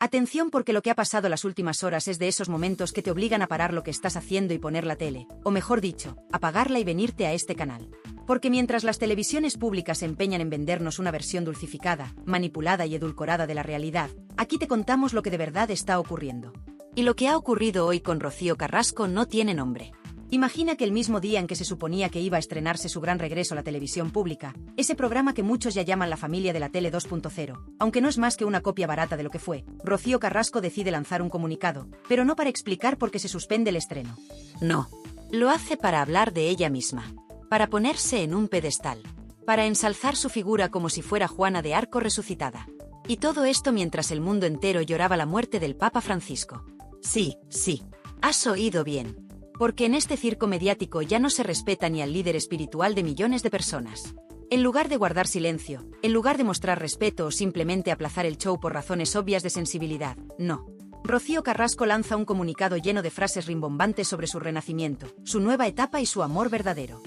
Atención, porque lo que ha pasado las últimas horas es de esos momentos que te obligan a parar lo que estás haciendo y poner la tele, o mejor dicho, apagarla y venirte a este canal. Porque mientras las televisiones públicas se empeñan en vendernos una versión dulcificada, manipulada y edulcorada de la realidad, aquí te contamos lo que de verdad está ocurriendo. Y lo que ha ocurrido hoy con Rocío Carrasco no tiene nombre. Imagina que el mismo día en que se suponía que iba a estrenarse su gran regreso a la televisión pública, ese programa que muchos ya llaman la familia de la tele 2.0, aunque no es más que una copia barata de lo que fue, Rocío Carrasco decide lanzar un comunicado, pero no para explicar por qué se suspende el estreno. No, lo hace para hablar de ella misma, para ponerse en un pedestal, para ensalzar su figura como si fuera Juana de Arco resucitada. Y todo esto mientras el mundo entero lloraba la muerte del Papa Francisco. Sí, has oído bien. Porque en este circo mediático ya no se respeta ni al líder espiritual de millones de personas. En lugar de guardar silencio, en lugar de mostrar respeto o simplemente aplazar el show por razones obvias de sensibilidad, no. Rocío Carrasco lanza un comunicado lleno de frases rimbombantes sobre su renacimiento, su nueva etapa y su amor verdadero.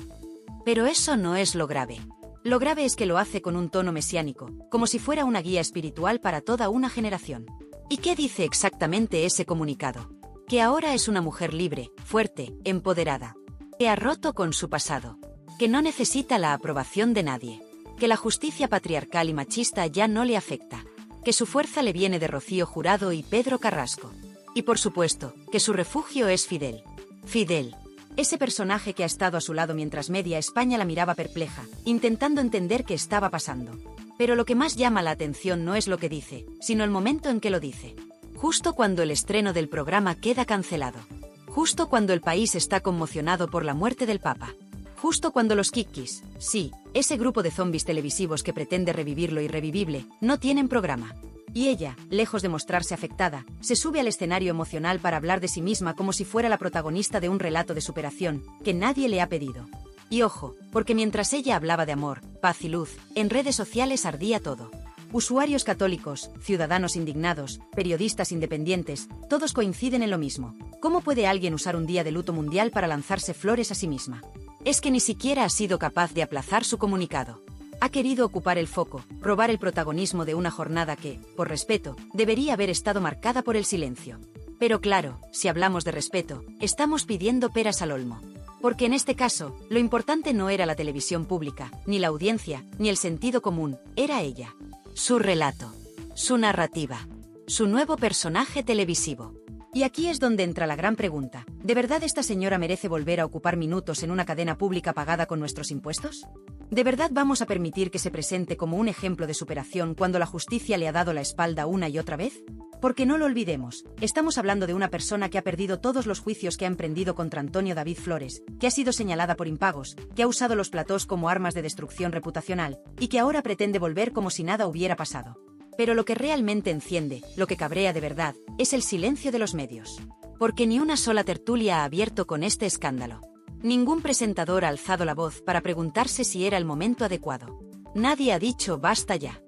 Pero eso no es lo grave. Lo grave es que lo hace con un tono mesiánico, como si fuera una guía espiritual para toda una generación. ¿Y qué dice exactamente ese comunicado? Que ahora es una mujer libre, fuerte, empoderada. Que ha roto con su pasado. Que no necesita la aprobación de nadie. Que la justicia patriarcal y machista ya no le afecta. Que su fuerza le viene de Rocío Jurado y Pedro Carrasco. Y por supuesto, que su refugio es Fidel. Fidel. Ese personaje que ha estado a su lado mientras media España la miraba perpleja, intentando entender qué estaba pasando. Pero lo que más llama la atención no es lo que dice, sino el momento en que lo dice. Justo cuando el estreno del programa queda cancelado. Justo cuando el país está conmocionado por la muerte del Papa. Justo cuando los Kikis, sí, ese grupo de zombies televisivos que pretende revivir lo irrevivible, no tienen programa. Y ella, lejos de mostrarse afectada, se sube al escenario emocional para hablar de sí misma como si fuera la protagonista de un relato de superación, que nadie le ha pedido. Y ojo, porque mientras ella hablaba de amor, paz y luz, en redes sociales ardía todo. Usuarios católicos, ciudadanos indignados, periodistas independientes, todos coinciden en lo mismo. ¿Cómo puede alguien usar un día de luto mundial para lanzarse flores a sí misma? Es que ni siquiera ha sido capaz de aplazar su comunicado. Ha querido ocupar el foco, robar el protagonismo de una jornada que, por respeto, debería haber estado marcada por el silencio. Pero claro, si hablamos de respeto, estamos pidiendo peras al olmo. Porque en este caso, lo importante no era la televisión pública, ni la audiencia, ni el sentido común, era ella. Su relato, su narrativa, su nuevo personaje televisivo. Y aquí es donde entra la gran pregunta. ¿De verdad esta señora merece volver a ocupar minutos en una cadena pública pagada con nuestros impuestos? ¿De verdad vamos a permitir que se presente como un ejemplo de superación cuando la justicia le ha dado la espalda una y otra vez? Porque no lo olvidemos, estamos hablando de una persona que ha perdido todos los juicios que ha emprendido contra Antonio David Flores, que ha sido señalada por impagos, que ha usado los platós como armas de destrucción reputacional, y que ahora pretende volver como si nada hubiera pasado. Pero lo que realmente enciende, lo que cabrea de verdad, es el silencio de los medios. Porque ni una sola tertulia ha abierto con este escándalo. Ningún presentador ha alzado la voz para preguntarse si era el momento adecuado. Nadie ha dicho basta ya.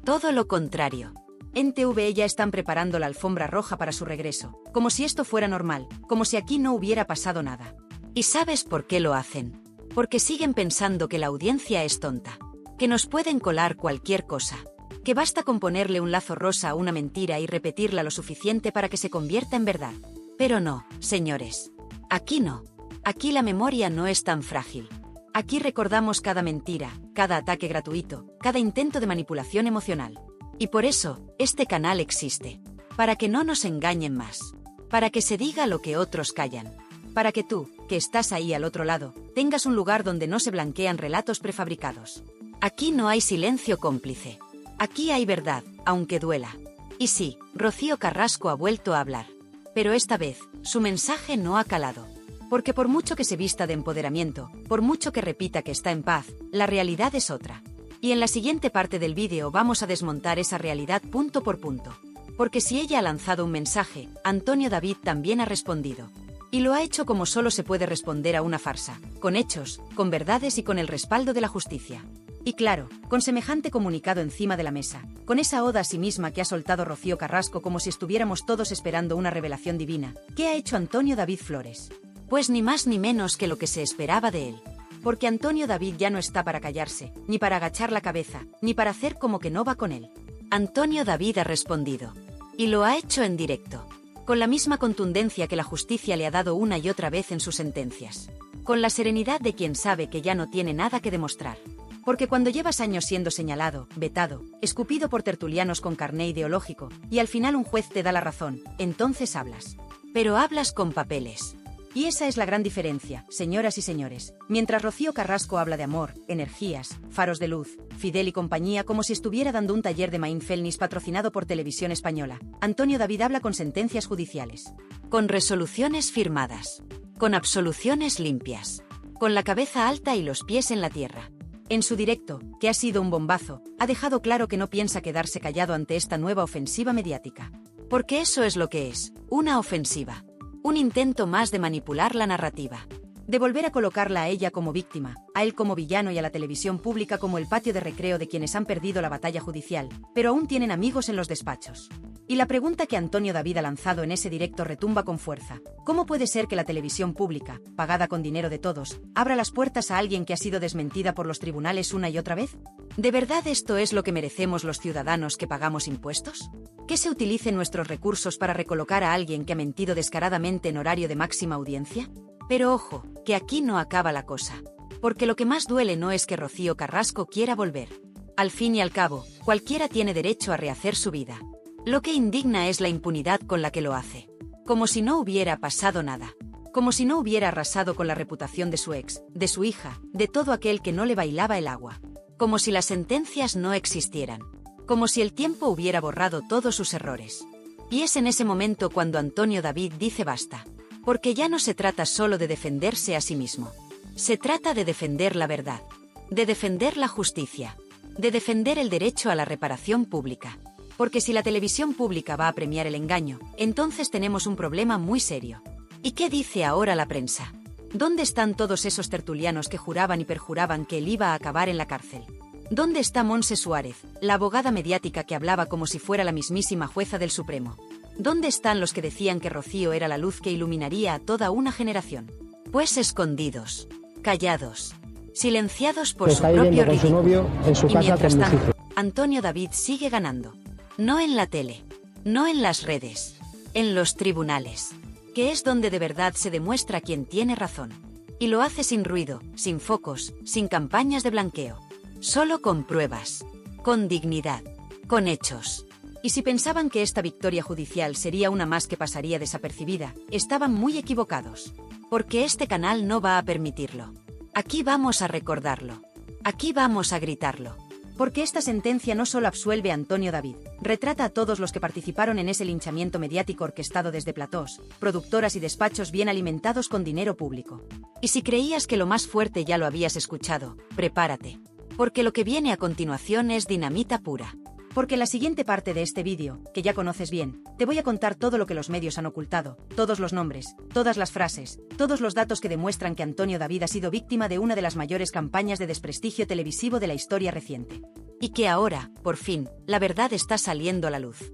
Todo lo contrario. En TV ya están preparando la alfombra roja para su regreso, como si esto fuera normal, como si aquí no hubiera pasado nada. ¿Y sabes por qué lo hacen? Porque siguen pensando que la audiencia es tonta, que nos pueden colar cualquier cosa, que basta con ponerle un lazo rosa a una mentira y repetirla lo suficiente para que se convierta en verdad. Pero no, señores. Aquí no. Aquí la memoria no es tan frágil. Aquí recordamos cada mentira, cada ataque gratuito, cada intento de manipulación emocional. Y por eso, este canal existe. Para que no nos engañen más. Para que se diga lo que otros callan. Para que tú, que estás ahí al otro lado, tengas un lugar donde no se blanquean relatos prefabricados. Aquí no hay silencio cómplice. Aquí hay verdad, aunque duela. Y sí, Rocío Carrasco ha vuelto a hablar. Pero esta vez, su mensaje no ha calado. Porque por mucho que se vista de empoderamiento, por mucho que repita que está en paz, la realidad es otra. Y en la siguiente parte del vídeo vamos a desmontar esa realidad punto por punto. Porque si ella ha lanzado un mensaje, Antonio David también ha respondido. Y lo ha hecho como solo se puede responder a una farsa, con hechos, con verdades y con el respaldo de la justicia. Y claro, con semejante comunicado encima de la mesa, con esa oda a sí misma que ha soltado Rocío Carrasco como si estuviéramos todos esperando una revelación divina, ¿qué ha hecho Antonio David Flores? Pues ni más ni menos que lo que se esperaba de él. Porque Antonio David ya no está para callarse, ni para agachar la cabeza, ni para hacer como que no va con él. Antonio David ha respondido. Y lo ha hecho en directo. Con la misma contundencia que la justicia le ha dado una y otra vez en sus sentencias. Con la serenidad de quien sabe que ya no tiene nada que demostrar. Porque cuando llevas años siendo señalado, vetado, escupido por tertulianos con carné ideológico, y al final un juez te da la razón, entonces hablas. Pero hablas con papeles. Y esa es la gran diferencia, señoras y señores. Mientras Rocío Carrasco habla de amor, energías, faros de luz, Fidel y compañía como si estuviera dando un taller de mindfulness patrocinado por Televisión Española, Antonio David habla con sentencias judiciales. Con resoluciones firmadas. Con absoluciones limpias. Con la cabeza alta y los pies en la tierra. En su directo, que ha sido un bombazo, ha dejado claro que no piensa quedarse callado ante esta nueva ofensiva mediática. Porque eso es lo que es, una ofensiva. Un intento más de manipular la narrativa. De volver a colocarla a ella como víctima, a él como villano y a la televisión pública como el patio de recreo de quienes han perdido la batalla judicial, pero aún tienen amigos en los despachos. Y la pregunta que Antonio David ha lanzado en ese directo retumba con fuerza. ¿Cómo puede ser que la televisión pública, pagada con dinero de todos, abra las puertas a alguien que ha sido desmentida por los tribunales una y otra vez? ¿De verdad esto es lo que merecemos los ciudadanos que pagamos impuestos? ¿Que se utilicen nuestros recursos para recolocar a alguien que ha mentido descaradamente en horario de máxima audiencia? Pero ojo, que aquí no acaba la cosa. Porque lo que más duele no es que Rocío Carrasco quiera volver. Al fin y al cabo, cualquiera tiene derecho a rehacer su vida. Lo que indigna es la impunidad con la que lo hace. Como si no hubiera pasado nada. Como si no hubiera arrasado con la reputación de su ex, de su hija, de todo aquel que no le bailaba el agua. Como si las sentencias no existieran. Como si el tiempo hubiera borrado todos sus errores. Y es en ese momento cuando Antonio David dice basta. Porque ya no se trata solo de defenderse a sí mismo. Se trata de defender la verdad. De defender la justicia. De defender el derecho a la reparación pública. Porque si la televisión pública va a premiar el engaño, entonces tenemos un problema muy serio. ¿Y qué dice ahora la prensa? ¿Dónde están todos esos tertulianos que juraban y perjuraban que él iba a acabar en la cárcel? ¿Dónde está Montse Suárez, la abogada mediática que hablaba como si fuera la mismísima jueza del Supremo? ¿Dónde están los que decían que Rocío era la luz que iluminaría a toda una generación? Pues escondidos, callados, silenciados por su propio ridículo. Y mientras tanto, Antonio David sigue ganando. No en la tele, no en las redes, en los tribunales, que es donde de verdad se demuestra quién tiene razón. Y lo hace sin ruido, sin focos, sin campañas de blanqueo. Solo con pruebas, con dignidad, con hechos. Y si pensaban que esta victoria judicial sería una más que pasaría desapercibida, estaban muy equivocados. Porque este canal no va a permitirlo. Aquí vamos a recordarlo. Aquí vamos a gritarlo. Porque esta sentencia no solo absuelve a Antonio David, retrata a todos los que participaron en ese linchamiento mediático orquestado desde platós, productoras y despachos bien alimentados con dinero público. Y si creías que lo más fuerte ya lo habías escuchado, prepárate. Porque lo que viene a continuación es dinamita pura. Porque en la siguiente parte de este vídeo, que ya conoces bien, te voy a contar todo lo que los medios han ocultado, todos los nombres, todas las frases, todos los datos que demuestran que Antonio David ha sido víctima de una de las mayores campañas de desprestigio televisivo de la historia reciente. Y que ahora, por fin, la verdad está saliendo a la luz.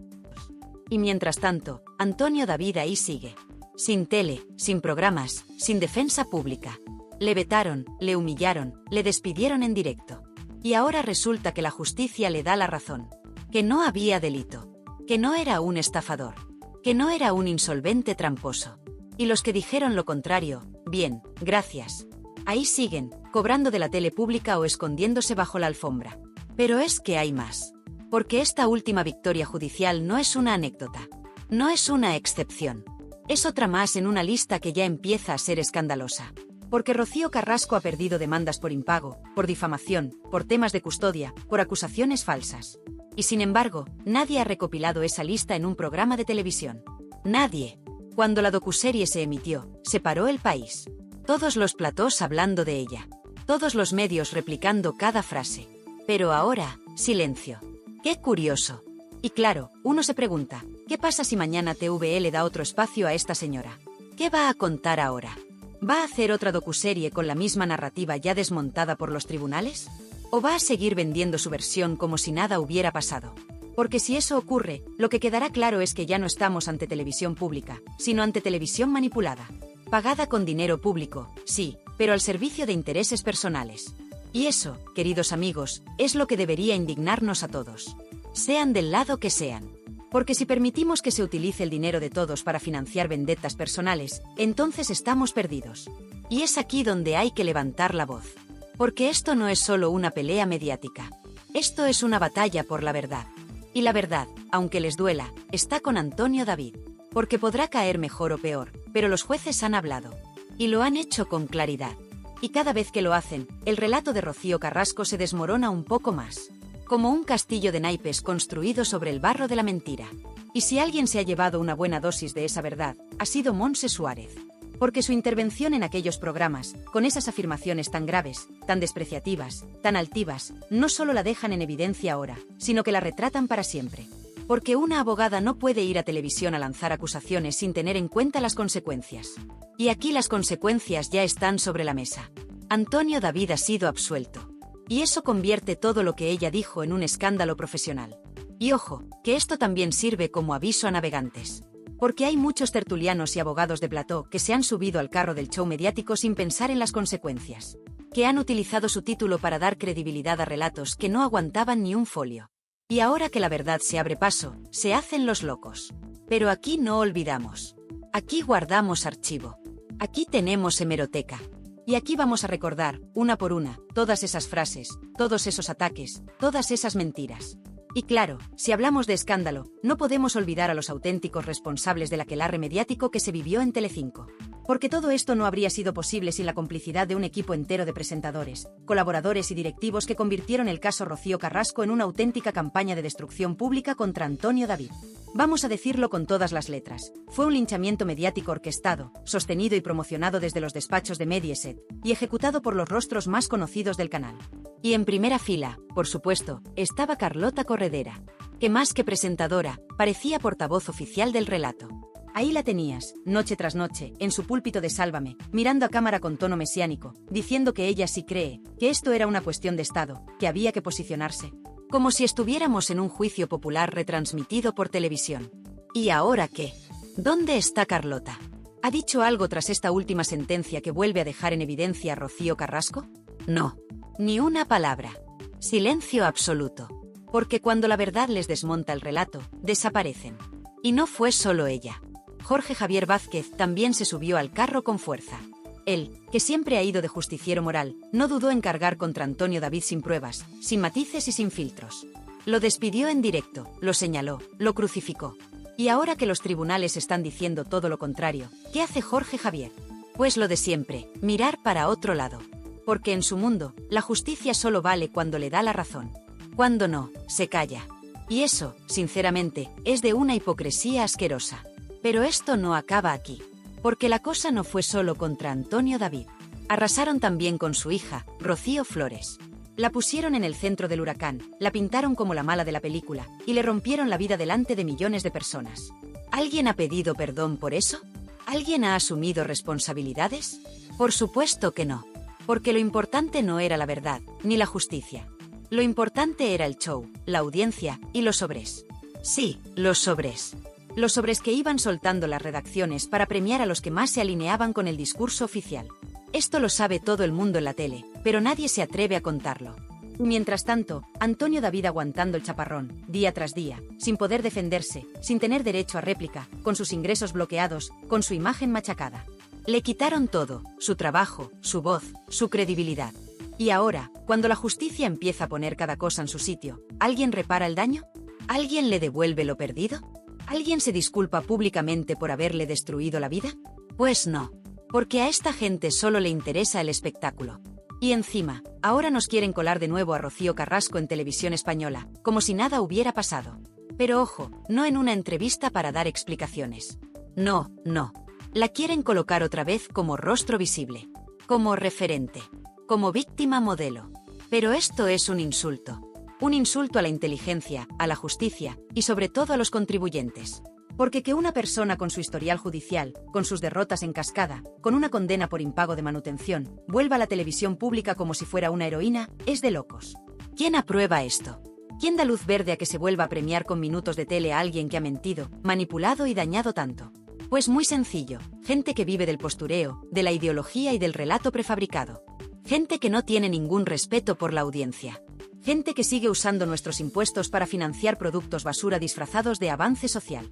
Y mientras tanto, Antonio David ahí sigue. Sin tele, sin programas, sin defensa pública. Le vetaron, le humillaron, le despidieron en directo. Y ahora resulta que la justicia le da la razón. Que no había delito. Que no era un estafador. Que no era un insolvente tramposo. Y los que dijeron lo contrario, bien, gracias. Ahí siguen, cobrando de la tele pública o escondiéndose bajo la alfombra. Pero es que hay más. Porque esta última victoria judicial no es una anécdota. No es una excepción. Es otra más en una lista que ya empieza a ser escandalosa. Porque Rocío Carrasco ha perdido demandas por impago, por difamación, por temas de custodia, por acusaciones falsas. Y sin embargo, nadie ha recopilado esa lista en un programa de televisión. Nadie. Cuando la docuserie se emitió, se paró el país. Todos los platós hablando de ella. Todos los medios replicando cada frase. Pero ahora, silencio. ¡Qué curioso! Y claro, uno se pregunta, ¿qué pasa si mañana TVE da otro espacio a esta señora? ¿Qué va a contar ahora? ¿Va a hacer otra docuserie con la misma narrativa ya desmontada por los tribunales? ¿O va a seguir vendiendo su versión como si nada hubiera pasado? Porque si eso ocurre, lo que quedará claro es que ya no estamos ante televisión pública, sino ante televisión manipulada. Pagada con dinero público, sí, pero al servicio de intereses personales. Y eso, queridos amigos, es lo que debería indignarnos a todos. Sean del lado que sean. Porque si permitimos que se utilice el dinero de todos para financiar vendettas personales, entonces estamos perdidos. Y es aquí donde hay que levantar la voz. Porque esto no es solo una pelea mediática. Esto es una batalla por la verdad. Y la verdad, aunque les duela, está con Antonio David. Porque podrá caer mejor o peor, pero los jueces han hablado. Y lo han hecho con claridad. Y cada vez que lo hacen, el relato de Rocío Carrasco se desmorona un poco más. Como un castillo de naipes construido sobre el barro de la mentira. Y si alguien se ha llevado una buena dosis de esa verdad, ha sido Montse Suárez. Porque su intervención en aquellos programas, con esas afirmaciones tan graves, tan despreciativas, tan altivas, no solo la dejan en evidencia ahora, sino que la retratan para siempre. Porque una abogada no puede ir a televisión a lanzar acusaciones sin tener en cuenta las consecuencias. Y aquí las consecuencias ya están sobre la mesa. Antonio David ha sido absuelto. Y eso convierte todo lo que ella dijo en un escándalo profesional. Y ojo, que esto también sirve como aviso a navegantes. Porque hay muchos tertulianos y abogados de plató que se han subido al carro del show mediático sin pensar en las consecuencias. Que han utilizado su título para dar credibilidad a relatos que no aguantaban ni un folio. Y ahora que la verdad se abre paso, se hacen los locos. Pero aquí no olvidamos. Aquí guardamos archivo. Aquí tenemos hemeroteca. Y aquí vamos a recordar, una por una, todas esas frases, todos esos ataques, todas esas mentiras. Y claro, si hablamos de escándalo, no podemos olvidar a los auténticos responsables del aquelarre mediático que se vivió en Telecinco. Porque todo esto no habría sido posible sin la complicidad de un equipo entero de presentadores, colaboradores y directivos que convirtieron el caso Rocío Carrasco en una auténtica campaña de destrucción pública contra Antonio David. Vamos a decirlo con todas las letras. Fue un linchamiento mediático orquestado, sostenido y promocionado desde los despachos de Mediaset, y ejecutado por los rostros más conocidos del canal. Y en primera fila, por supuesto, estaba Carlota Corredera, que más que presentadora, parecía portavoz oficial del relato. Ahí la tenías, noche tras noche, en su púlpito de Sálvame, mirando a cámara con tono mesiánico, diciendo que ella sí cree, que esto era una cuestión de Estado, que había que posicionarse. Como si estuviéramos en un juicio popular retransmitido por televisión. ¿Y ahora qué? ¿Dónde está Carlota? ¿Ha dicho algo tras esta última sentencia que vuelve a dejar en evidencia a Rocío Carrasco? No. Ni una palabra. Silencio absoluto. Porque cuando la verdad les desmonta el relato, desaparecen. Y no fue solo ella. Jorge Javier Vázquez también se subió al carro con fuerza. Él, que siempre ha ido de justiciero moral, no dudó en cargar contra Antonio David sin pruebas, sin matices y sin filtros. Lo despidió en directo, lo señaló, lo crucificó. Y ahora que los tribunales están diciendo todo lo contrario, ¿qué hace Jorge Javier? Pues lo de siempre, mirar para otro lado. Porque en su mundo, la justicia solo vale cuando le da la razón. Cuando no, se calla. Y eso, sinceramente, es de una hipocresía asquerosa. Pero esto no acaba aquí. Porque la cosa no fue solo contra Antonio David. Arrasaron también con su hija, Rocío Flores. La pusieron en el centro del huracán, la pintaron como la mala de la película, y le rompieron la vida delante de millones de personas. ¿Alguien ha pedido perdón por eso? ¿Alguien ha asumido responsabilidades? Por supuesto que no. Porque lo importante no era la verdad, ni la justicia. Lo importante era el show, la audiencia y los sobres. Sí, los sobres. Los sobres que iban soltando las redacciones para premiar a los que más se alineaban con el discurso oficial. Esto lo sabe todo el mundo en la tele, pero nadie se atreve a contarlo. Mientras tanto, Antonio David aguantando el chaparrón, día tras día, sin poder defenderse, sin tener derecho a réplica, con sus ingresos bloqueados, con su imagen machacada. Le quitaron todo, su trabajo, su voz, su credibilidad. Y ahora, cuando la justicia empieza a poner cada cosa en su sitio, ¿alguien repara el daño? ¿Alguien le devuelve lo perdido? ¿Alguien se disculpa públicamente por haberle destruido la vida? Pues no. Porque a esta gente solo le interesa el espectáculo. Y encima, ahora nos quieren colar de nuevo a Rocío Carrasco en Televisión Española, como si nada hubiera pasado. Pero ojo, no en una entrevista para dar explicaciones. No, no. La quieren colocar otra vez como rostro visible. Como referente. Como víctima modelo. Pero esto es un insulto. Un insulto a la inteligencia, a la justicia y sobre todo a los contribuyentes. Porque que una persona con su historial judicial, con sus derrotas en cascada, con una condena por impago de manutención, vuelva a la televisión pública como si fuera una heroína, es de locos. ¿Quién aprueba esto? ¿Quién da luz verde a que se vuelva a premiar con minutos de tele a alguien que ha mentido, manipulado y dañado tanto? Pues muy sencillo, gente que vive del postureo, de la ideología y del relato prefabricado. Gente que no tiene ningún respeto por la audiencia. Gente que sigue usando nuestros impuestos para financiar productos basura disfrazados de avance social.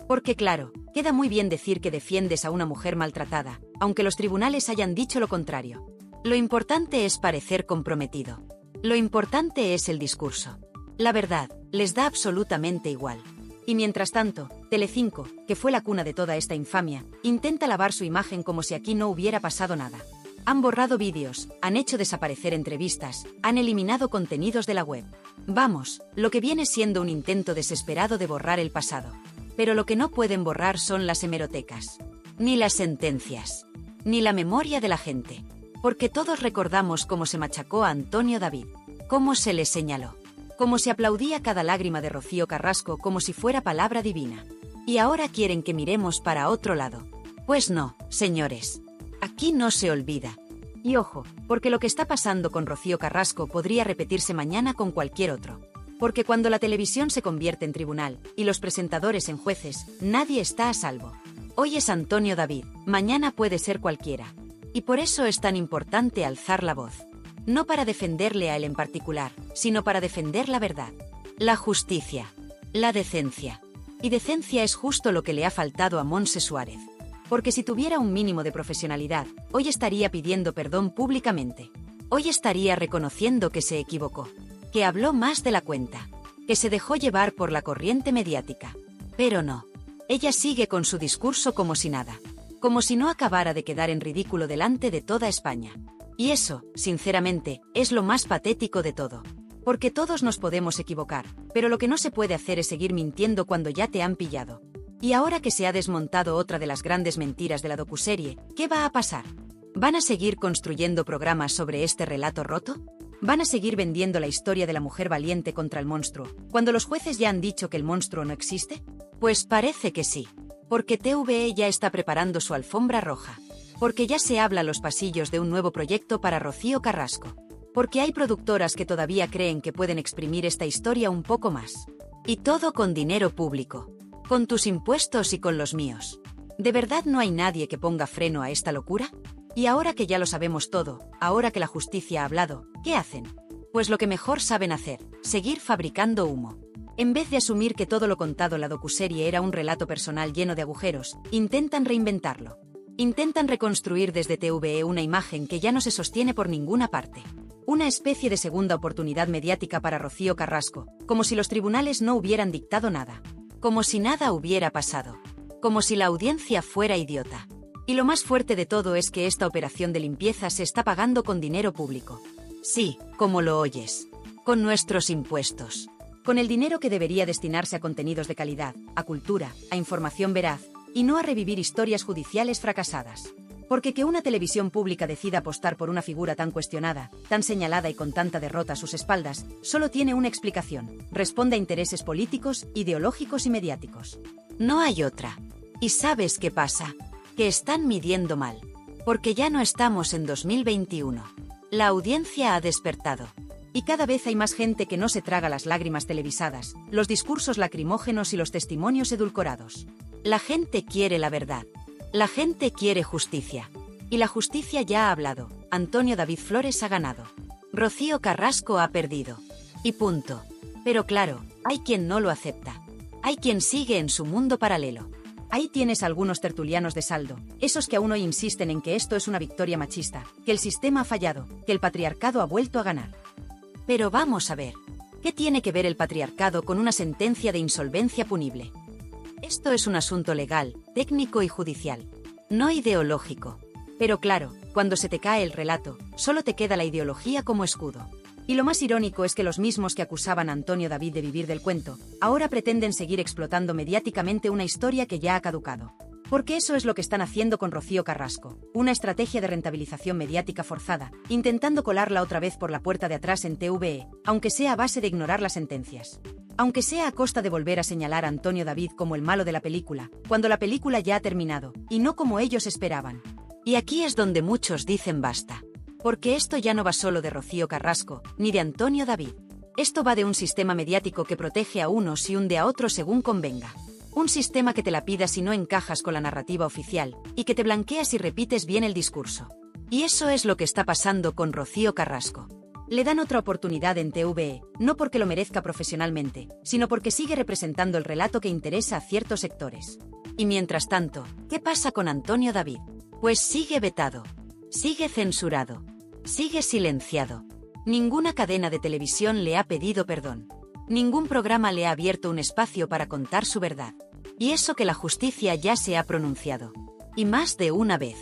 Porque claro, queda muy bien decir que defiendes a una mujer maltratada, aunque los tribunales hayan dicho lo contrario. Lo importante es parecer comprometido. Lo importante es el discurso. La verdad, les da absolutamente igual. Y mientras tanto, Telecinco, que fue la cuna de toda esta infamia, intenta lavar su imagen como si aquí no hubiera pasado nada. Han borrado vídeos, han hecho desaparecer entrevistas, han eliminado contenidos de la web. Vamos, lo que viene siendo un intento desesperado de borrar el pasado. Pero lo que no pueden borrar son las hemerotecas. Ni las sentencias. Ni la memoria de la gente. Porque todos recordamos cómo se machacó a Antonio David. Cómo se le señaló. Cómo se aplaudía cada lágrima de Rocío Carrasco como si fuera palabra divina. Y ahora quieren que miremos para otro lado. Pues no, señores. Aquí no se olvida. Y ojo, porque lo que está pasando con Rocío Carrasco podría repetirse mañana con cualquier otro. Porque cuando la televisión se convierte en tribunal, y los presentadores en jueces, nadie está a salvo. Hoy es Antonio David, mañana puede ser cualquiera. Y por eso es tan importante alzar la voz. No para defenderle a él en particular, sino para defender la verdad. La justicia. La decencia. Y decencia es justo lo que le ha faltado a Montse Suárez. Porque si tuviera un mínimo de profesionalidad, hoy estaría pidiendo perdón públicamente. Hoy estaría reconociendo que se equivocó. Que habló más de la cuenta. Que se dejó llevar por la corriente mediática. Pero no. Ella sigue con su discurso como si nada. Como si no acabara de quedar en ridículo delante de toda España. Y eso, sinceramente, es lo más patético de todo. Porque todos nos podemos equivocar, pero lo que no se puede hacer es seguir mintiendo cuando ya te han pillado. Y ahora que se ha desmontado otra de las grandes mentiras de la docuserie, ¿qué va a pasar? ¿Van a seguir construyendo programas sobre este relato roto? ¿Van a seguir vendiendo la historia de la mujer valiente contra el monstruo, cuando los jueces ya han dicho que el monstruo no existe? Pues parece que sí. Porque TVE ya está preparando su alfombra roja. Porque ya se habla en los pasillos de un nuevo proyecto para Rocío Carrasco. Porque hay productoras que todavía creen que pueden exprimir esta historia un poco más. Y todo con dinero público. Con tus impuestos y con los míos. ¿De verdad no hay nadie que ponga freno a esta locura? Y ahora que ya lo sabemos todo, ahora que la justicia ha hablado, ¿qué hacen? Pues lo que mejor saben hacer, seguir fabricando humo. En vez de asumir que todo lo contado en la docuserie era un relato personal lleno de agujeros, intentan reinventarlo. Intentan reconstruir desde TVE una imagen que ya no se sostiene por ninguna parte. Una especie de segunda oportunidad mediática para Rocío Carrasco, como si los tribunales no hubieran dictado nada. Como si nada hubiera pasado. Como si la audiencia fuera idiota. Y lo más fuerte de todo es que esta operación de limpieza se está pagando con dinero público. Sí, como lo oyes. Con nuestros impuestos. Con el dinero que debería destinarse a contenidos de calidad, a cultura, a información veraz, y no a revivir historias judiciales fracasadas. Porque que una televisión pública decida apostar por una figura tan cuestionada, tan señalada y con tanta derrota a sus espaldas, solo tiene una explicación: responde a intereses políticos, ideológicos y mediáticos. No hay otra. ¿Y sabes qué pasa? Que están midiendo mal. Porque ya no estamos en 2021. La audiencia ha despertado. Y cada vez hay más gente que no se traga las lágrimas televisadas, los discursos lacrimógenos y los testimonios edulcorados. La gente quiere la verdad. La gente quiere justicia. Y la justicia ya ha hablado. Antonio David Flores ha ganado. Rocío Carrasco ha perdido. Y punto. Pero claro, hay quien no lo acepta. Hay quien sigue en su mundo paralelo. Ahí tienes algunos tertulianos de saldo, esos que aún hoy insisten en que esto es una victoria machista, que el sistema ha fallado, que el patriarcado ha vuelto a ganar. Pero vamos a ver, ¿qué tiene que ver el patriarcado con una sentencia de insolvencia punible? Esto es un asunto legal, técnico y judicial, no ideológico. Pero claro, cuando se te cae el relato, solo te queda la ideología como escudo. Y lo más irónico es que los mismos que acusaban a Antonio David de vivir del cuento, ahora pretenden seguir explotando mediáticamente una historia que ya ha caducado. Porque eso es lo que están haciendo con Rocío Carrasco, una estrategia de rentabilización mediática forzada, intentando colarla otra vez por la puerta de atrás en TVE, aunque sea a base de ignorar las sentencias. Aunque sea a costa de volver a señalar a Antonio David como el malo de la película, cuando la película ya ha terminado, y no como ellos esperaban. Y aquí es donde muchos dicen basta. Porque esto ya no va solo de Rocío Carrasco, ni de Antonio David. Esto va de un sistema mediático que protege a unos y hunde a otros según convenga. Un sistema que te la pida si no encajas con la narrativa oficial, y que te blanquea si repites bien el discurso. Y eso es lo que está pasando con Rocío Carrasco. Le dan otra oportunidad en TVE, no porque lo merezca profesionalmente, sino porque sigue representando el relato que interesa a ciertos sectores. Y mientras tanto, ¿qué pasa con Antonio David? Pues sigue vetado, sigue censurado, sigue silenciado. Ninguna cadena de televisión le ha pedido perdón. Ningún programa le ha abierto un espacio para contar su verdad. Y eso que la justicia ya se ha pronunciado. Y más de una vez.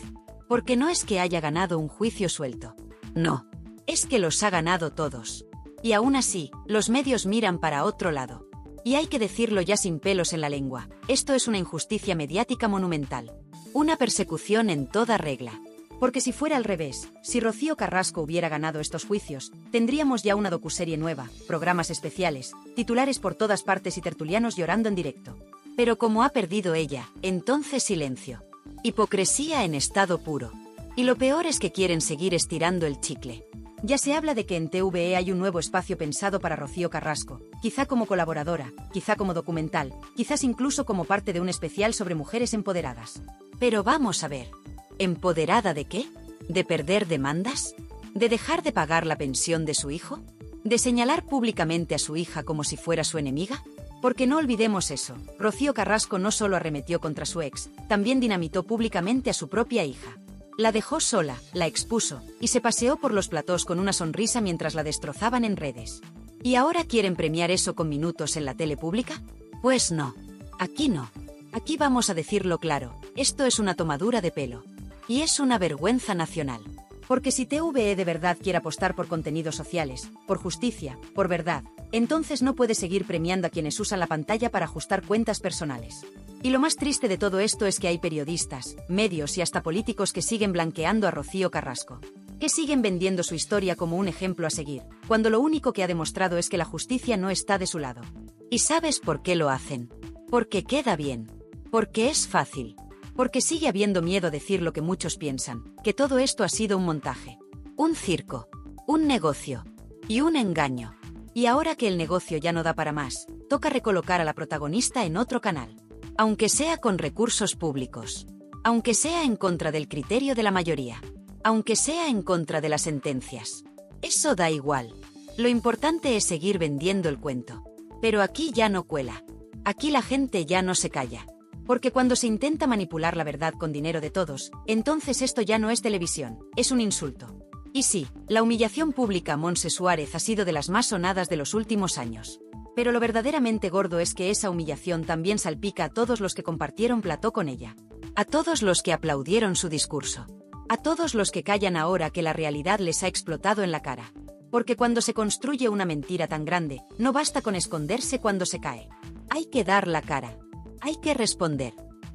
Porque no es que haya ganado un juicio suelto. No. Es que los ha ganado todos. Y aún así, los medios miran para otro lado. Y hay que decirlo ya sin pelos en la lengua, esto es una injusticia mediática monumental. Una persecución en toda regla. Porque si fuera al revés, si Rocío Carrasco hubiera ganado estos juicios, tendríamos ya una docuserie nueva, programas especiales, titulares por todas partes y tertulianos llorando en directo. Pero como ha perdido ella, entonces silencio. Hipocresía en estado puro. Y lo peor es que quieren seguir estirando el chicle. Ya se habla de que en TVE hay un nuevo espacio pensado para Rocío Carrasco, quizá como colaboradora, quizá como documental, quizás incluso como parte de un especial sobre mujeres empoderadas. Pero vamos a ver. ¿Empoderada de qué? ¿De perder demandas? ¿De dejar de pagar la pensión de su hijo? ¿De señalar públicamente a su hija como si fuera su enemiga? Porque no olvidemos eso, Rocío Carrasco no solo arremetió contra su ex, también dinamitó públicamente a su propia hija. La dejó sola, la expuso, y se paseó por los platós con una sonrisa mientras la destrozaban en redes. ¿Y ahora quieren premiar eso con minutos en la tele pública? Pues no. Aquí no. Aquí vamos a decirlo claro, esto es una tomadura de pelo. Y es una vergüenza nacional. Porque si TVE de verdad quiere apostar por contenidos sociales, por justicia, por verdad, entonces no puede seguir premiando a quienes usan la pantalla para ajustar cuentas personales. Y lo más triste de todo esto es que hay periodistas, medios y hasta políticos que siguen blanqueando a Rocío Carrasco. Que siguen vendiendo su historia como un ejemplo a seguir, cuando lo único que ha demostrado es que la justicia no está de su lado. ¿Y sabes por qué lo hacen? Porque queda bien. Porque es fácil. Porque sigue habiendo miedo a decir lo que muchos piensan, que todo esto ha sido un montaje. Un circo. Un negocio. Y un engaño. Y ahora que el negocio ya no da para más, toca recolocar a la protagonista en otro canal. Aunque sea con recursos públicos. Aunque sea en contra del criterio de la mayoría. Aunque sea en contra de las sentencias. Eso da igual. Lo importante es seguir vendiendo el cuento. Pero aquí ya no cuela. Aquí la gente ya no se calla. Porque cuando se intenta manipular la verdad con dinero de todos, entonces esto ya no es televisión, es un insulto. Y sí, la humillación pública a Montse Suárez ha sido de las más sonadas de los últimos años. Pero lo verdaderamente gordo es que esa humillación también salpica a todos los que compartieron plató con ella. A todos los que aplaudieron su discurso. A todos los que callan ahora que la realidad les ha explotado en la cara. Porque cuando se construye una mentira tan grande, no basta con esconderse cuando se cae. Hay que dar la cara. Hay que responder.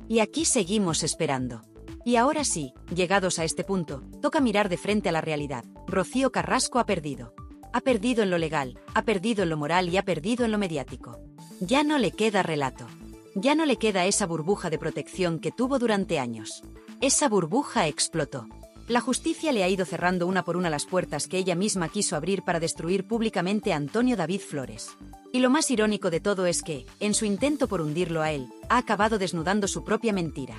Y aquí seguimos esperando. Y ahora sí, llegados a este punto, toca mirar de frente a la realidad. Rocío Carrasco ha perdido. Ha perdido en lo legal, ha perdido en lo moral y ha perdido en lo mediático. Ya no le queda relato. Ya no le queda esa burbuja de protección que tuvo durante años. Esa burbuja explotó. La justicia le ha ido cerrando una por una las puertas que ella misma quiso abrir para destruir públicamente a Antonio David Flores. Y lo más irónico de todo es que, en su intento por hundirlo a él, ha acabado desnudando su propia mentira.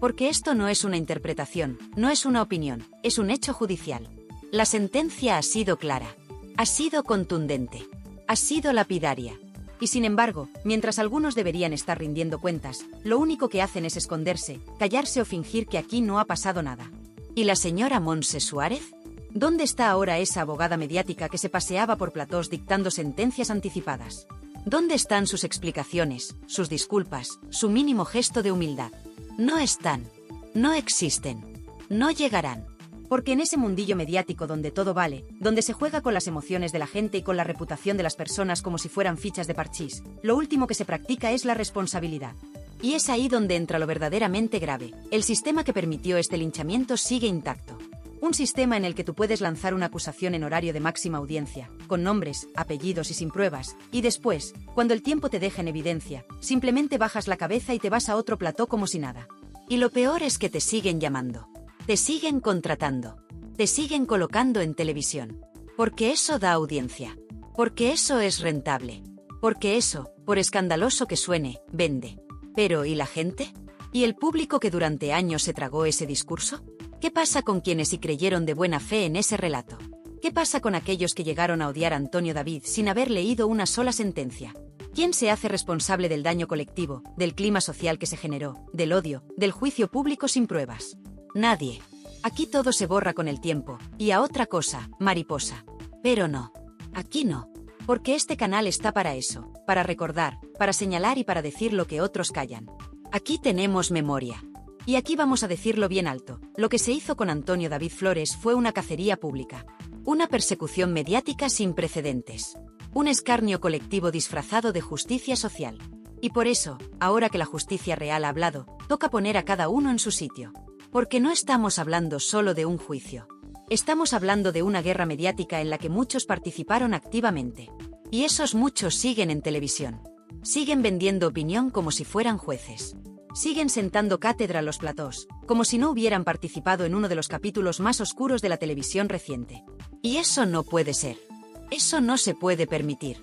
Porque esto no es una interpretación, no es una opinión, es un hecho judicial. La sentencia ha sido clara. Ha sido contundente. Ha sido lapidaria. Y sin embargo, mientras algunos deberían estar rindiendo cuentas, lo único que hacen es esconderse, callarse o fingir que aquí no ha pasado nada. ¿Y la señora Montse Suárez? ¿Dónde está ahora esa abogada mediática que se paseaba por platós dictando sentencias anticipadas? ¿Dónde están sus explicaciones, sus disculpas, su mínimo gesto de humildad? No están. No existen. No llegarán. Porque en ese mundillo mediático donde todo vale, donde se juega con las emociones de la gente y con la reputación de las personas como si fueran fichas de parchís, lo último que se practica es la responsabilidad. Y es ahí donde entra lo verdaderamente grave. El sistema que permitió este linchamiento sigue intacto. Un sistema en el que tú puedes lanzar una acusación en horario de máxima audiencia, con nombres, apellidos y sin pruebas, y después, cuando el tiempo te deja en evidencia, simplemente bajas la cabeza y te vas a otro plató como si nada. Y lo peor es que te siguen llamando. Te siguen contratando. Te siguen colocando en televisión. Porque eso da audiencia. Porque eso es rentable. Porque eso, por escandaloso que suene, vende. Pero ¿y la gente? ¿Y el público que durante años se tragó ese discurso? ¿Qué pasa con quienes sí creyeron de buena fe en ese relato? ¿Qué pasa con aquellos que llegaron a odiar a Antonio David sin haber leído una sola sentencia? ¿Quién se hace responsable del daño colectivo, del clima social que se generó, del odio, del juicio público sin pruebas? Nadie. Aquí todo se borra con el tiempo, y a otra cosa, mariposa. Pero no. Aquí no. Porque este canal está para eso, para recordar, para señalar y para decir lo que otros callan. Aquí tenemos memoria. Y aquí vamos a decirlo bien alto, lo que se hizo con Antonio David Flores fue una cacería pública. Una persecución mediática sin precedentes. Un escarnio colectivo disfrazado de justicia social. Y por eso, ahora que la justicia real ha hablado, toca poner a cada uno en su sitio. Porque no estamos hablando solo de un juicio. Estamos hablando de una guerra mediática en la que muchos participaron activamente. Y esos muchos siguen en televisión. Siguen vendiendo opinión como si fueran jueces. Siguen sentando cátedra a los platós, como si no hubieran participado en uno de los capítulos más oscuros de la televisión reciente. Y eso no puede ser. Eso no se puede permitir.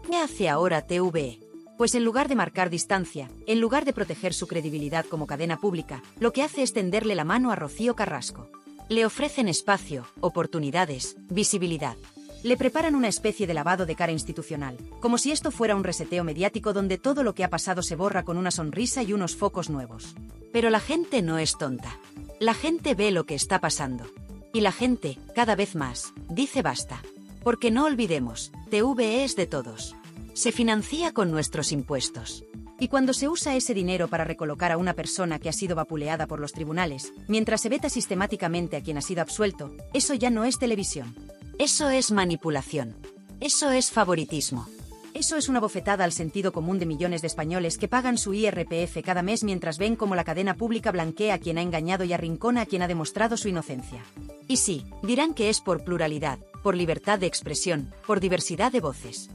¿Qué hace ahora TVE? Pues en lugar de marcar distancia, en lugar de proteger su credibilidad como cadena pública, lo que hace es tenderle la mano a Rocío Carrasco. Le ofrecen espacio, oportunidades, visibilidad. Le preparan una especie de lavado de cara institucional, como si esto fuera un reseteo mediático donde todo lo que ha pasado se borra con una sonrisa y unos focos nuevos. Pero la gente no es tonta. La gente ve lo que está pasando. Y la gente, cada vez más, dice basta. Porque no olvidemos, TVE es de todos. Se financia con nuestros impuestos. Y cuando se usa ese dinero para recolocar a una persona que ha sido vapuleada por los tribunales, mientras se veta sistemáticamente a quien ha sido absuelto, eso ya no es televisión. Eso es manipulación. Eso es favoritismo. Eso es una bofetada al sentido común de millones de españoles que pagan su IRPF cada mes mientras ven cómo la cadena pública blanquea a quien ha engañado y arrincona a quien ha demostrado su inocencia. Y sí, dirán que es por pluralidad, por libertad de expresión, por diversidad de voces.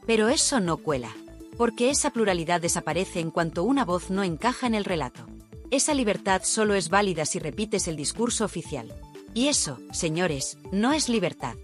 Pero eso no cuela. Porque esa pluralidad desaparece en cuanto una voz no encaja en el relato. Esa libertad solo es válida si repites el discurso oficial. Y eso, señores, no es libertad.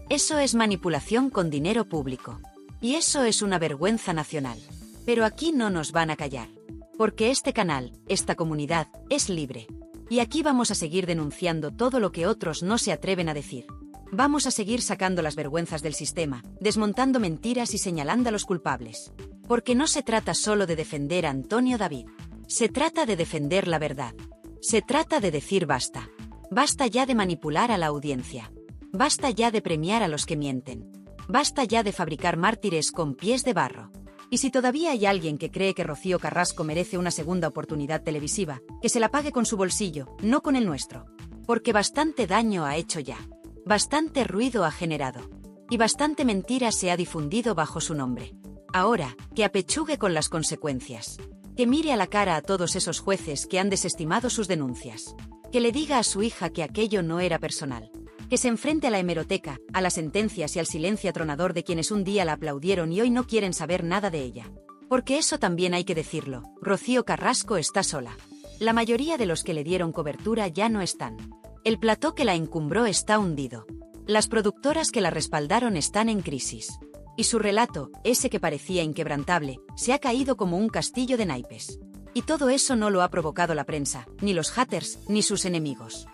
Eso es manipulación con dinero público. Y eso es una vergüenza nacional. Pero aquí no nos van a callar. Porque este canal, esta comunidad, es libre. Y aquí vamos a seguir denunciando todo lo que otros no se atreven a decir. Vamos a seguir sacando las vergüenzas del sistema, desmontando mentiras y señalando a los culpables. Porque no se trata solo de defender a Antonio David. Se trata de defender la verdad. Se trata de decir basta. Basta ya de manipular a la audiencia. Basta ya de premiar a los que mienten. Basta ya de fabricar mártires con pies de barro. Y si todavía hay alguien que cree que Rocío Carrasco merece una segunda oportunidad televisiva, que se la pague con su bolsillo, no con el nuestro. Porque bastante daño ha hecho ya. Bastante ruido ha generado. Y bastante mentira se ha difundido bajo su nombre. Ahora, que apechugue con las consecuencias. Que mire a la cara a todos esos jueces que han desestimado sus denuncias. Que le diga a su hija que aquello no era personal. Que se enfrente a la hemeroteca, a las sentencias y al silencio atronador de quienes un día la aplaudieron y hoy no quieren saber nada de ella. Porque eso también hay que decirlo, Rocío Carrasco está sola. La mayoría de los que le dieron cobertura ya no están. El plató que la encumbró está hundido. Las productoras que la respaldaron están en crisis. Y su relato, ese que parecía inquebrantable, se ha caído como un castillo de naipes. Y todo eso no lo ha provocado la prensa, ni los haters, ni sus enemigos.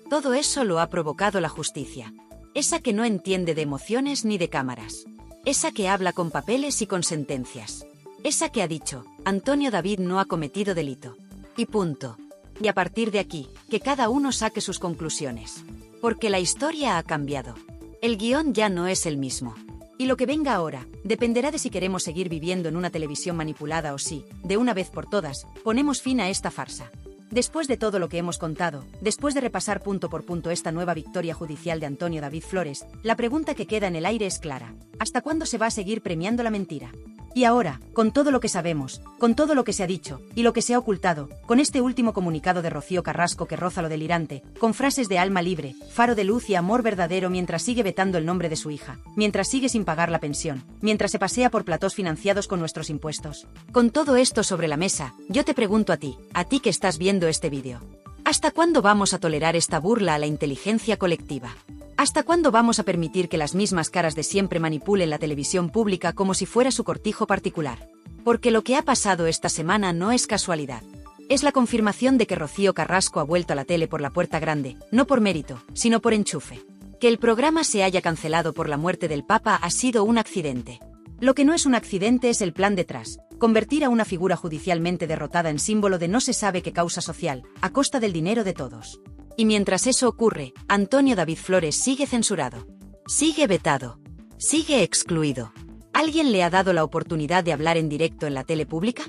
Todo eso lo ha provocado la justicia. Esa que no entiende de emociones ni de cámaras. Esa que habla con papeles y con sentencias. Esa que ha dicho, Antonio David no ha cometido delito. Y punto. Y a partir de aquí, que cada uno saque sus conclusiones. Porque la historia ha cambiado. El guión ya no es el mismo. Y lo que venga ahora, dependerá de si queremos seguir viviendo en una televisión manipulada o si, de una vez por todas, ponemos fin a esta farsa. Después de todo lo que hemos contado, después de repasar punto por punto esta nueva victoria judicial de Antonio David Flores, la pregunta que queda en el aire es clara. ¿Hasta cuándo se va a seguir premiando la mentira? Y ahora, con todo lo que sabemos, con todo lo que se ha dicho, y lo que se ha ocultado, con este último comunicado de Rocío Carrasco que roza lo delirante, con frases de alma libre, faro de luz y amor verdadero mientras sigue vetando el nombre de su hija, mientras sigue sin pagar la pensión, mientras se pasea por platós financiados con nuestros impuestos. Con todo esto sobre la mesa, yo te pregunto a ti que estás viendo este vídeo. ¿Hasta cuándo vamos a tolerar esta burla a la inteligencia colectiva? ¿Hasta cuándo vamos a permitir que las mismas caras de siempre manipulen la televisión pública como si fuera su cortijo particular? Porque lo que ha pasado esta semana no es casualidad. Es la confirmación de que Rocío Carrasco ha vuelto a la tele por la puerta grande, no por mérito, sino por enchufe. Que el programa se haya cancelado por la muerte del Papa ha sido un accidente. Lo que no es un accidente es el plan detrás, convertir a una figura judicialmente derrotada en símbolo de no se sabe qué causa social, a costa del dinero de todos. Y mientras eso ocurre, Antonio David Flores sigue censurado. Sigue vetado. Sigue excluido. ¿Alguien le ha dado la oportunidad de hablar en directo en la tele pública?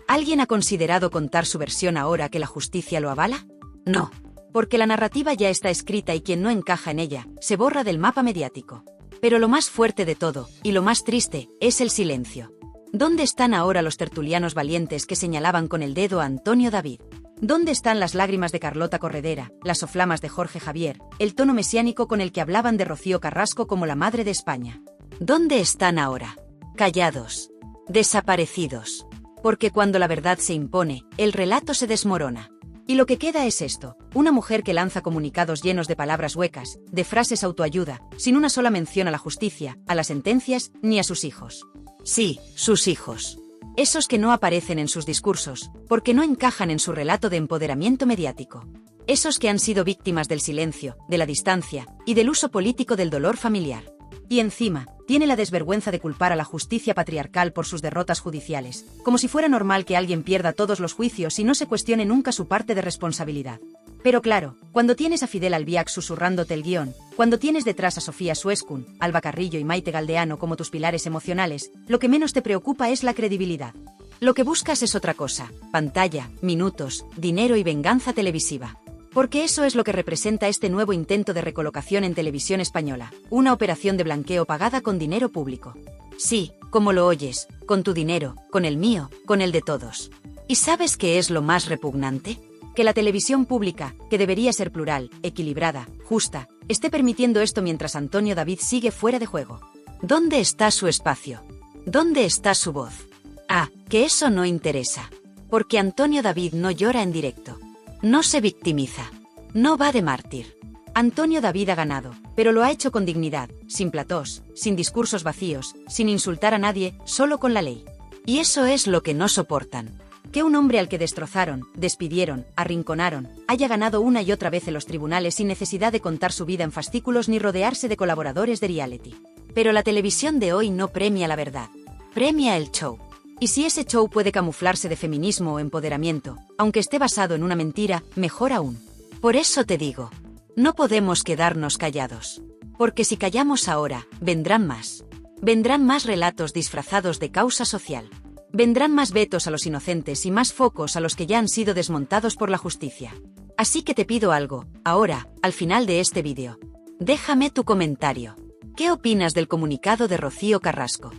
¿Alguien ha considerado contar su versión ahora que la justicia lo avala? No. Porque la narrativa ya está escrita y quien no encaja en ella, se borra del mapa mediático. Pero lo más fuerte de todo, y lo más triste, es el silencio. ¿Dónde están ahora los tertulianos valientes que señalaban con el dedo a Antonio David? ¿Dónde están las lágrimas de Carlota Corredera, las soflamas de Jorge Javier, el tono mesiánico con el que hablaban de Rocío Carrasco como la madre de España? ¿Dónde están ahora? Callados. Desaparecidos. Porque cuando la verdad se impone, el relato se desmorona. Y lo que queda es esto, una mujer que lanza comunicados llenos de palabras huecas, de frases autoayuda, sin una sola mención a la justicia, a las sentencias, ni a sus hijos. Sí, sus hijos. Esos que no aparecen en sus discursos, porque no encajan en su relato de empoderamiento mediático. Esos que han sido víctimas del silencio, de la distancia, y del uso político del dolor familiar. Y encima, tiene la desvergüenza de culpar a la justicia patriarcal por sus derrotas judiciales, como si fuera normal que alguien pierda todos los juicios y no se cuestione nunca su parte de responsabilidad. Pero claro, cuando tienes a Fidel Albiac susurrándote el guión, cuando tienes detrás a Sofía Suescun, Alba Carrillo y Maite Galdeano como tus pilares emocionales, lo que menos te preocupa es la credibilidad. Lo que buscas es otra cosa, pantalla, minutos, dinero y venganza televisiva. Porque eso es lo que representa este nuevo intento de recolocación en televisión española, una operación de blanqueo pagada con dinero público. Sí, como lo oyes, con tu dinero, con el mío, con el de todos. ¿Y sabes qué es lo más repugnante? Que la televisión pública, que debería ser plural, equilibrada, justa, esté permitiendo esto mientras Antonio David sigue fuera de juego. ¿Dónde está su espacio? ¿Dónde está su voz? Ah, que eso no interesa. Porque Antonio David no llora en directo. No se victimiza. No va de mártir. Antonio David ha ganado, pero lo ha hecho con dignidad, sin platós, sin discursos vacíos, sin insultar a nadie, solo con la ley. Y eso es lo que no soportan. Que un hombre al que destrozaron, despidieron, arrinconaron, haya ganado una y otra vez en los tribunales sin necesidad de contar su vida en fascículos ni rodearse de colaboradores de reality. Pero la televisión de hoy no premia la verdad. Premia el show. Y si ese show puede camuflarse de feminismo o empoderamiento, aunque esté basado en una mentira, mejor aún. Por eso te digo, no podemos quedarnos callados. Porque si callamos ahora, vendrán más. Vendrán más relatos disfrazados de causa social. Vendrán más vetos a los inocentes y más focos a los que ya han sido desmontados por la justicia. Así que te pido algo, ahora, al final de este vídeo. Déjame tu comentario. ¿Qué opinas del comunicado de Rocío Carrasco?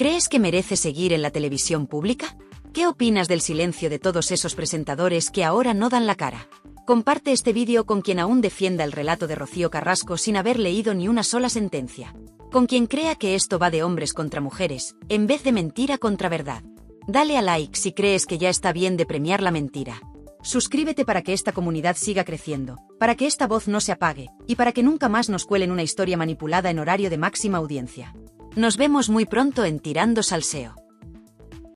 ¿Crees que merece seguir en la televisión pública? ¿Qué opinas del silencio de todos esos presentadores que ahora no dan la cara? Comparte este vídeo con quien aún defienda el relato de Rocío Carrasco sin haber leído ni una sola sentencia. Con quien crea que esto va de hombres contra mujeres, en vez de mentira contra verdad. Dale a like si crees que ya está bien de premiar la mentira. Suscríbete para que esta comunidad siga creciendo, para que esta voz no se apague, y para que nunca más nos cuelen una historia manipulada en horario de máxima audiencia. Nos vemos muy pronto en Tirando Salseo.